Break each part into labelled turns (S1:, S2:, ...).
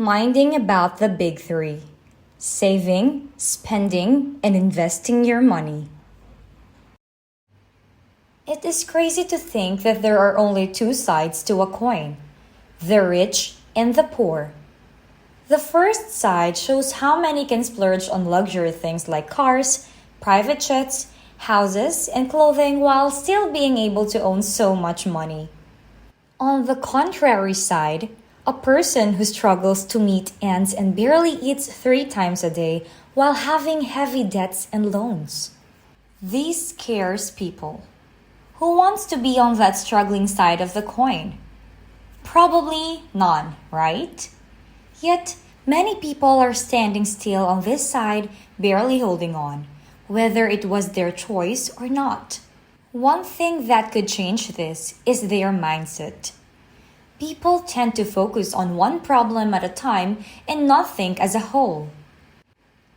S1: Minding about the big three: saving, spending, and investing your money. It is crazy to think that there are only two sides to a coin: the rich and the poor. The first side shows how many can splurge on luxury things like cars, private jets, houses, and clothing while still being able to own so much money. On the contrary side, a person who struggles to meet ends and barely eats 3 times a day while having heavy debts and loans. This scares people. Who wants to be on that struggling side of the coin? Probably none, right? Yet, many people are standing still on this side, barely holding on, whether it was their choice or not. One thing that could change this is their mindset. People tend to focus on one problem at a time and not think as a whole.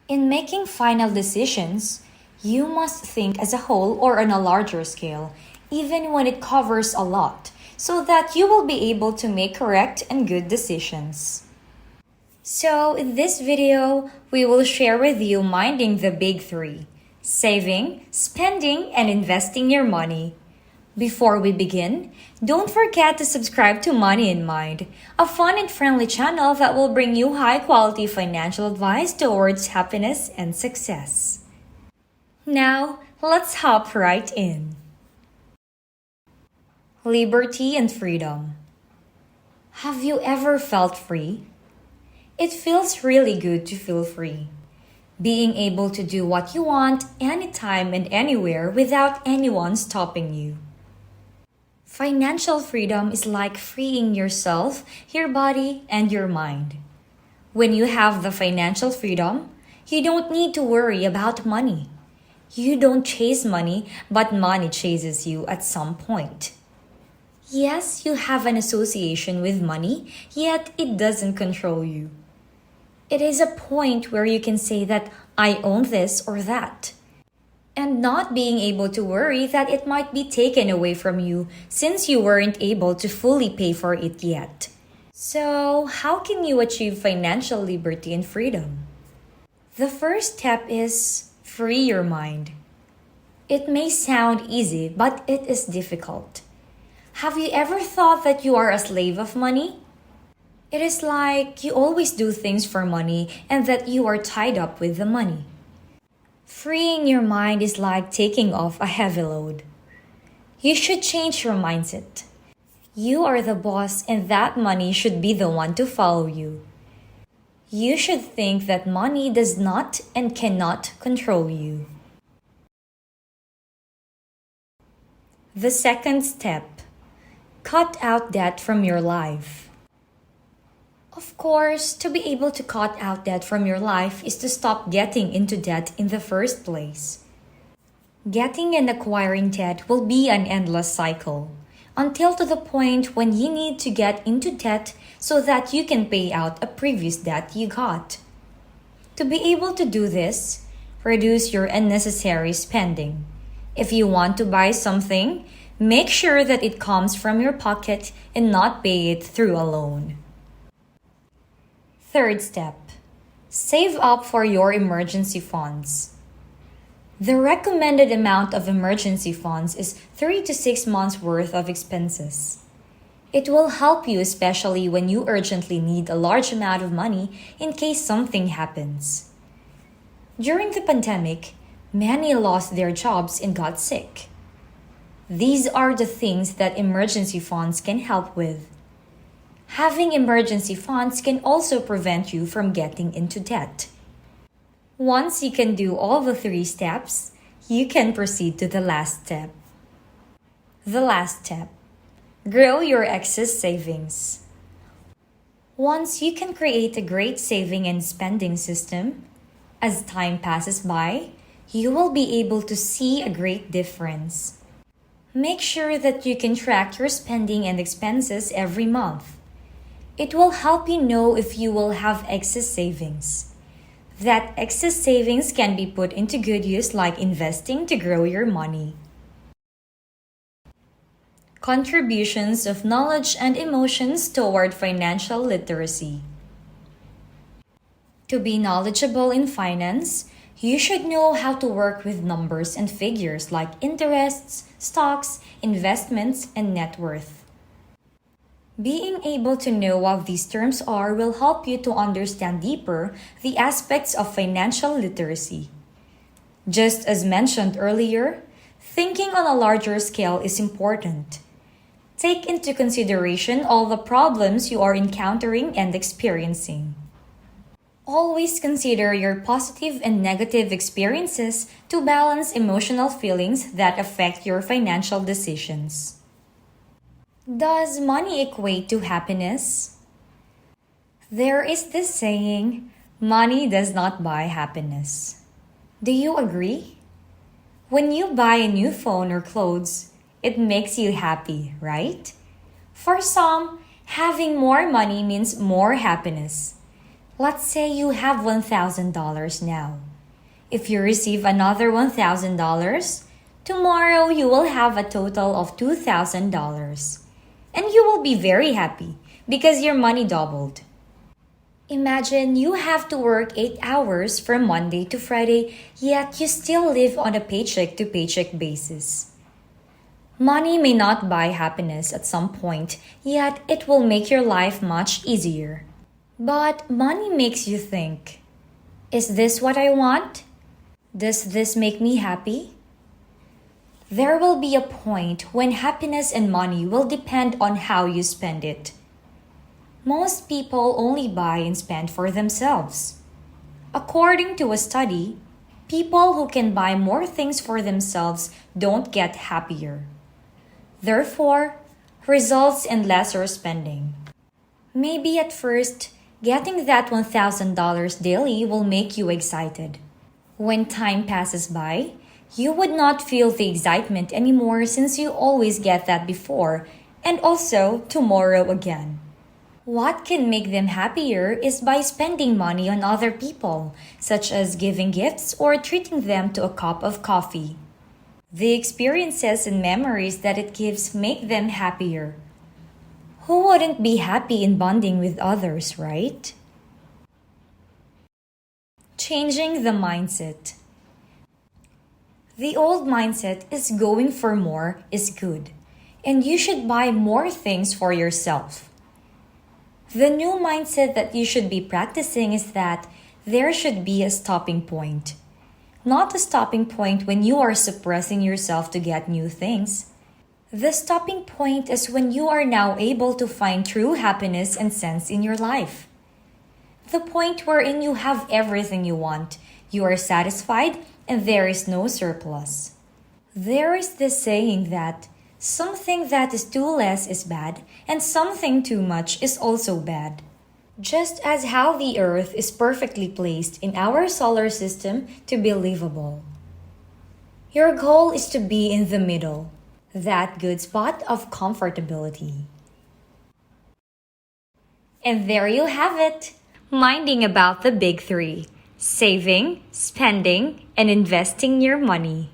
S1: In making final decisions, you must think as a whole or on a larger scale, even when it covers a lot, so that you will be able to make correct and good decisions. So, in this video, we will share with you minding the big three: saving, spending, and investing your money. Before we begin, don't forget to subscribe to Money in Mind, a fun and friendly channel that will bring you high-quality financial advice towards happiness and success. Now, let's hop right in. Liberty and freedom. Have you ever felt free? It feels really good to feel free. Being able to do what you want anytime and anywhere without anyone stopping you. Financial freedom is like freeing yourself, your body, and your mind. When you have the financial freedom, you don't need to worry about money. You don't chase money, but money chases you at some point. Yes, you have an association with money, yet it doesn't control you. It is a point where you can say that I own this or that, and not being able to worry that it might be taken away from you since you weren't able to fully pay for it yet. So, how can you achieve financial liberty and freedom? The first step is free your mind. It may sound easy, but it is difficult. Have you ever thought that you are a slave of money? It is like you always do things for money and that you are tied up with the money. Freeing your mind is like taking off a heavy load. You should change your mindset. You are the boss and that money should be the one to follow you. You should think that money does not and cannot control you. The second step: cut out debt from your life. Of course, to be able to cut out debt from your life is to stop getting into debt in the first place. Getting and acquiring debt will be an endless cycle, until to the point when you need to get into debt so that you can pay out a previous debt you got. To be able to do this, reduce your unnecessary spending. If you want to buy something, make sure that it comes from your pocket and not pay it through a loan. Third step: save up for your emergency funds. The recommended amount of emergency funds is 3 to 6 months worth of expenses. It will help you especially when you urgently need a large amount of money in case something happens. During the pandemic, many lost their jobs and got sick. These are the things that emergency funds can help with. Having emergency funds can also prevent you from getting into debt. Once you can do all the 3 steps, you can proceed to the last step. The last step: grow your excess savings. Once you can create a great saving and spending system, as time passes by, you will be able to see a great difference. Make sure that you can track your spending and expenses every month. It will help you know if you will have excess savings. That excess savings can be put into good use, like investing to grow your money. Contributions of knowledge and emotions toward financial literacy. To be knowledgeable in finance, you should know how to work with numbers and figures like interests, stocks, investments, and net worth. Being able to know what these terms are will help you to understand deeper the aspects of financial literacy. Just as mentioned earlier, thinking on a larger scale is important. Take into consideration all the problems you are encountering and experiencing. Always consider your positive and negative experiences to balance emotional feelings that affect your financial decisions. Does money equate to happiness? There is this saying, money does not buy happiness. Do you agree? When you buy a new phone or clothes, it makes you happy, right? For some, having more money means more happiness. Let's say you have $1,000 now. If you receive another $1,000, tomorrow you will have a total of $2,000. And you will be very happy because your money doubled. Imagine you have to work 8 hours from Monday to Friday, yet you still live on a paycheck to paycheck basis. Money may not buy happiness at some point, yet it will make your life much easier. But money makes you think, is this what I want? Does this make me happy? There will be a point when happiness and money will depend on how you spend it. Most people only buy and spend for themselves. According to a study, people who can buy more things for themselves don't get happier. Therefore, results in lesser spending. Maybe at first, getting that $1,000 daily will make you excited. When time passes by, you would not feel the excitement anymore since you always get that before and also tomorrow again. What can make them happier is by spending money on other people, such as giving gifts or treating them to a cup of coffee. The experiences and memories that it gives make them happier. Who wouldn't be happy in bonding with others, right? Changing the mindset. The old mindset is going for more is good, and you should buy more things for yourself. The new mindset that you should be practicing is that there should be a stopping point. Not a stopping point when you are suppressing yourself to get new things. The stopping point is when you are now able to find true happiness and sense in your life. The point wherein you have everything you want, you are satisfied, and there is no surplus. There is this saying that something that is too less is bad, and something too much is also bad. Just as how the Earth is perfectly placed in our solar system to be livable. Your goal is to be in the middle, that good spot of comfortability. And there you have it, minding about the big three: saving, spending, and investing your money.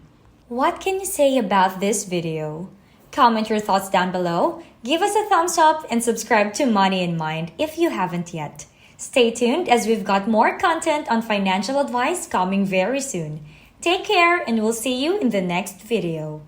S1: What can you say about this video? Comment your thoughts down below, give us a thumbs up, and subscribe to Money in Mind if you haven't yet. Stay tuned as we've got more content on financial advice coming very soon. Take care and we'll see you in the next video.